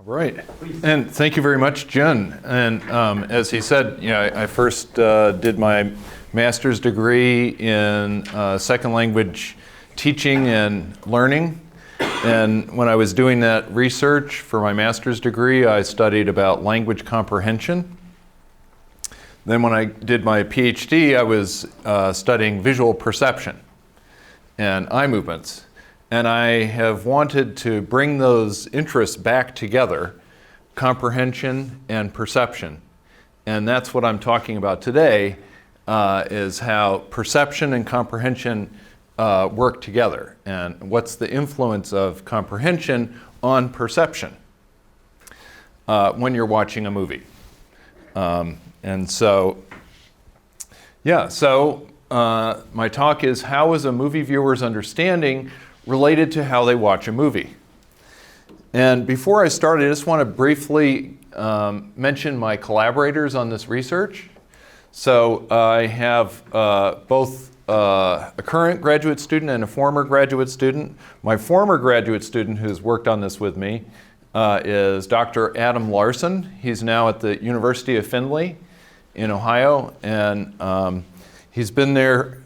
Right, and thank you very much, Jen. And as he said, I first did my master's degree in second language teaching and learning. And when I was doing that research for my master's degree, I studied about language comprehension. Then when I did my PhD, I was studying visual perception and eye movements. And I have wanted to bring those interests back together, comprehension and perception. And that's what I'm talking about today, is how perception and comprehension work together, and what's the influence of comprehension on perception when you're watching a movie. My talk is, how is a movie viewer's understanding related to how they watch a movie? And before I start, I just want to briefly mention my collaborators on this research. So I have both a current graduate student and a former graduate student. My former graduate student who's worked on this with me is Dr. Adam Larson. He's now at the University of Findlay in Ohio, and he's been there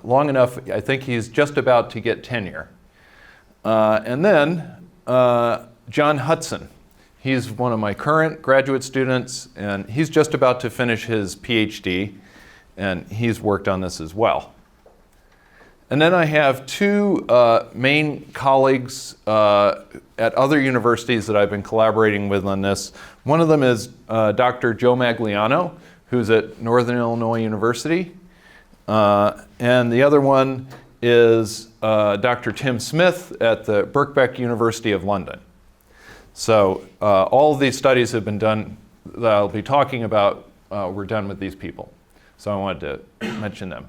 long enough. I think he's just about to get tenure. And then John Hudson. He's one of my current graduate students, and he's just about to finish his PhD, and he's worked on this as well. And then I have two main colleagues at other universities that I've been collaborating with on this. One of them is Dr. Joe Magliano, who's at Northern Illinois University. And the other one is Dr. Tim Smith at the Birkbeck University of London. So all of these studies have been done that I'll be talking about were done with these people. So I wanted to mention them.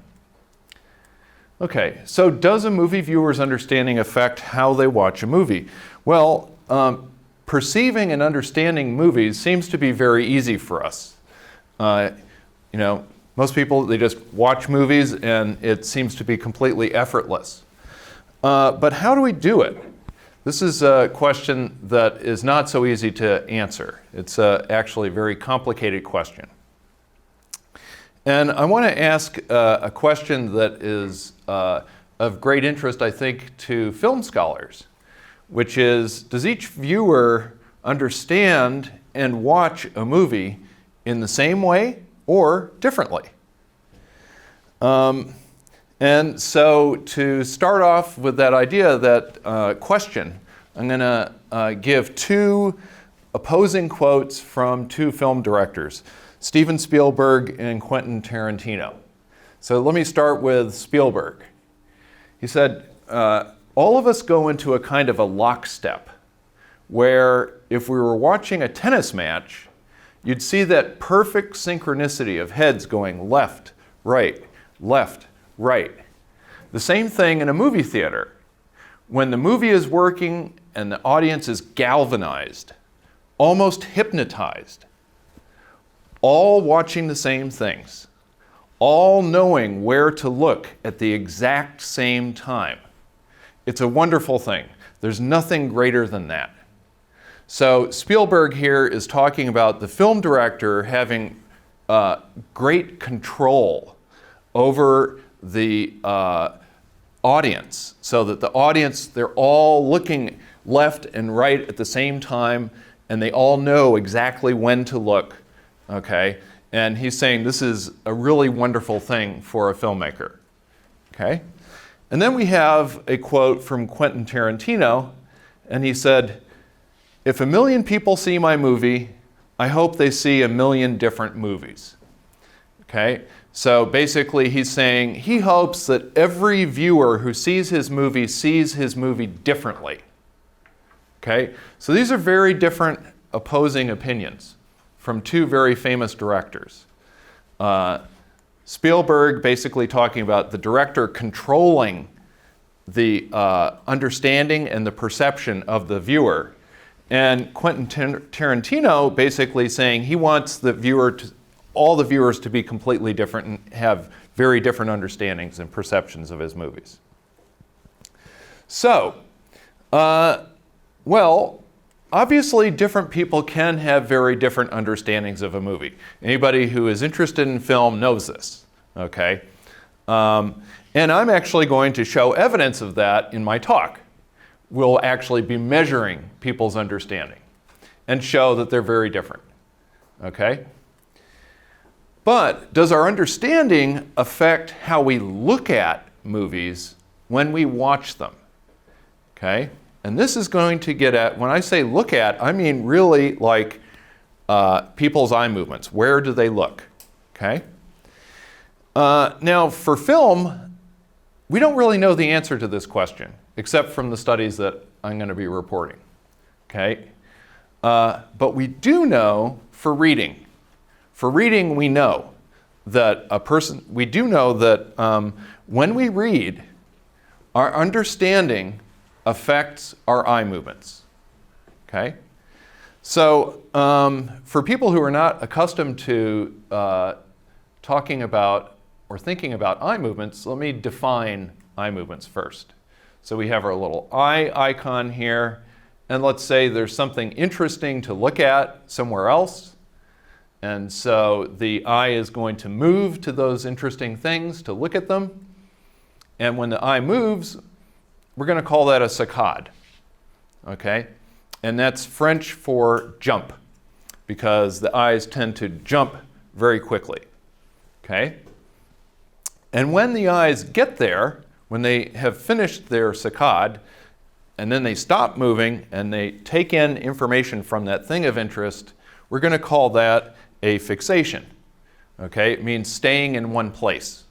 Okay, so does a movie viewer's understanding affect how they watch a movie? Well, perceiving and understanding movies seems to be very easy for us. Most people, they just watch movies and it seems to be completely effortless. But how do we do it? This is a question that is not so easy to answer. It's actually a very complicated question. And I want to ask a question that is of great interest, I think, to film scholars, which is, does each viewer understand and watch a movie in the same way or differently? And so to start off with that idea, that question, I'm going to give two opposing quotes from two film directors, Steven Spielberg and Quentin Tarantino. So let me start with Spielberg. He said, all of us go into a kind of a lockstep where if we were watching a tennis match, you'd see that perfect synchronicity of heads going left, right, left, right. The same thing in a movie theater. When the movie is working and the audience is galvanized, almost hypnotized, all watching the same things, all knowing where to look at the exact same time. It's a wonderful thing. There's nothing greater than that. So Spielberg here is talking about the film director having great control over the audience, so that the audience, they're all looking left and right at the same time, and they all know exactly when to look, okay? And he's saying this is a really wonderful thing for a filmmaker, okay? And then we have a quote from Quentin Tarantino, and he said, "If 1 million people see my movie, I hope they see 1 million different movies." Okay? So basically he's saying he hopes that every viewer who sees his movie differently. Okay? So these are very different opposing opinions from two very famous directors. Spielberg basically talking about the director controlling the understanding and the perception of the viewer. And Quentin Tarantino basically saying he wants all the viewers to be completely different and have very different understandings and perceptions of his movies. So, obviously, different people can have very different understandings of a movie. Anybody who is interested in film knows this, okay? And I'm actually going to show evidence of that in my talk. We'll actually be measuring people's understanding and show that they're very different, okay? But does our understanding affect how we look at movies when we watch them, okay? And this is going to get at, when I say look at, I mean really like people's eye movements. Where do they look, okay? Now, for film, we don't really know the answer to this question, except from the studies that I'm going to be reporting, okay? But we do know for reading. For reading, we know that when we read, our understanding affects our eye movements, okay? So for people who are not accustomed to talking about or thinking about eye movements, let me define eye movements first. So we have our little eye icon here, and let's say there's something interesting to look at somewhere else, and so the eye is going to move to those interesting things to look at them, and when the eye moves, we're going to call that a saccade, okay? And that's French for jump, because the eyes tend to jump very quickly, okay? And when the eyes get there, when they have finished their saccade, and then they stop moving and they take in information from that thing of interest, we're going to call that a fixation, okay? It means staying in one place,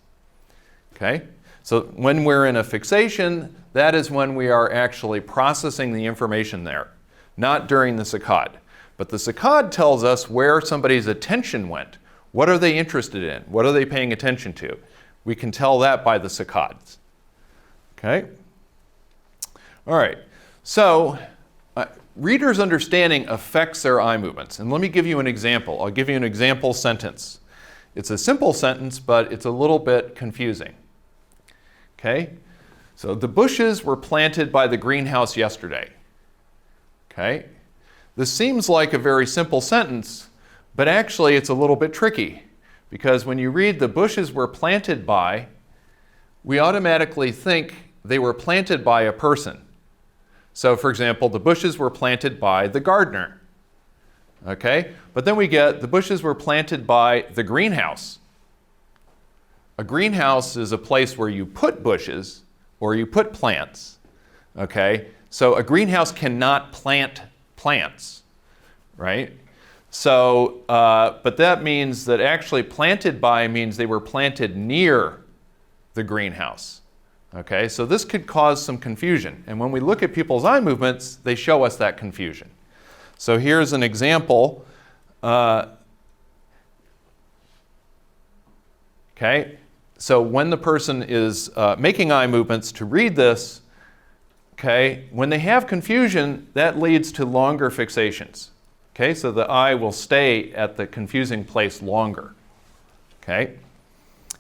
okay? So when we're in a fixation, that is when we are actually processing the information there, not during the saccade. But the saccade tells us where somebody's attention went. What are they interested in? What are they paying attention to? We can tell that by the saccades. Okay? All right. So readers' understanding affects their eye movements. And let me give you an example. I'll give you an example sentence. It's a simple sentence, but it's a little bit confusing. Okay? So the bushes were planted by the greenhouse yesterday. Okay? This seems like a very simple sentence, but actually it's a little bit tricky. Because when you read the bushes were planted by, we automatically think they were planted by a person. So for example, the bushes were planted by the gardener. Okay? But then we get the bushes were planted by the greenhouse. A greenhouse is a place where you put bushes or you put plants. Okay? So a greenhouse cannot plant plants, right? So, but that means that actually planted by means they were planted near the greenhouse. Okay, so this could cause some confusion. And when we look at people's eye movements, they show us that confusion. So here's an example. Okay, so when the person is making eye movements to read this, okay, when they have confusion, that leads to longer fixations. Okay, so the eye will stay at the confusing place longer. Okay,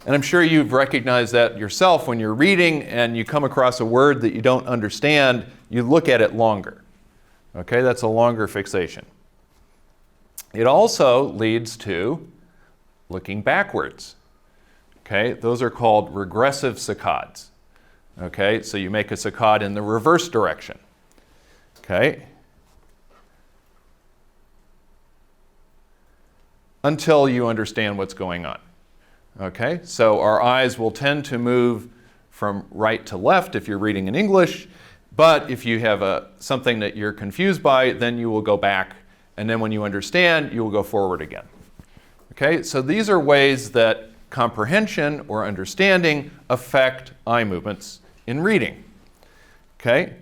and I'm sure you've recognized that yourself when you're reading and you come across a word that you don't understand, you look at it longer. Okay, that's a longer fixation. It also leads to looking backwards. Okay, those are called regressive saccades. Okay, so you make a saccade in the reverse direction. Okay. Until you understand what's going on. Okay, so our eyes will tend to move from right to left if you're reading in English, but if you have something that you're confused by, then you will go back, and then when you understand, you will go forward again. Okay, so these are ways that comprehension or understanding affect eye movements in reading. Okay,